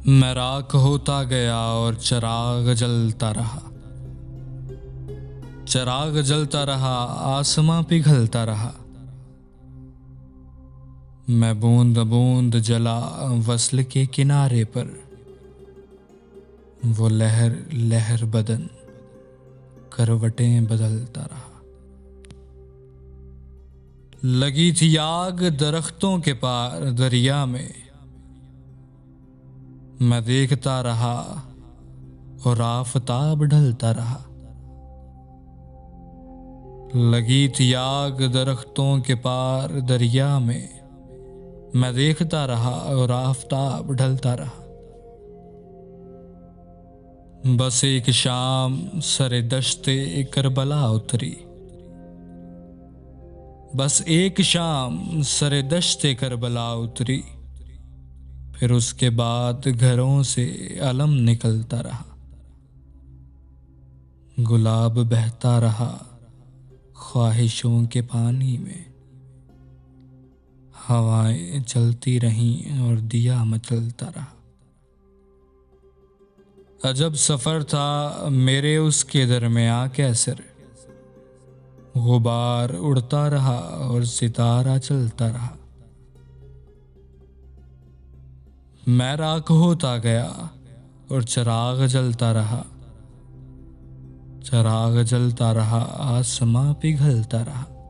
मैं राख होता गया और चिराग जलता रहा। चिराग जलता रहा, आसमां पिघलता रहा। मैं बूंद बूंद जला वस्ल के किनारे पर। वो लहर लहर बदन करवटें बदलता रहा। लगी थी आग दरख्तों के पार दरिया में। मैं देखता रहा और आफताब ढलता रहा। लगी थी आग दरख्तों के पार दरिया में। मैं देखता रहा और आफताब ढलता रहा। बस एक शाम सरे दश्ते करबला उतरी। बस एक शाम सरे दश्ते करबला उतरी। फिर उसके बाद घरों से अलम निकलता रहा। गुलाब बहता रहा ख्वाहिशों के पानी में। हवाएं चलती रहीं और दिया मचलता रहा। अजब सफर था मेरे उसके दरमियां कैसर। गुबार उड़ता रहा और सितारा चलता रहा। मैं राख होता गया और चिराग जलता रहा। चिराग जलता रहा, आसमां पिघलता रहा।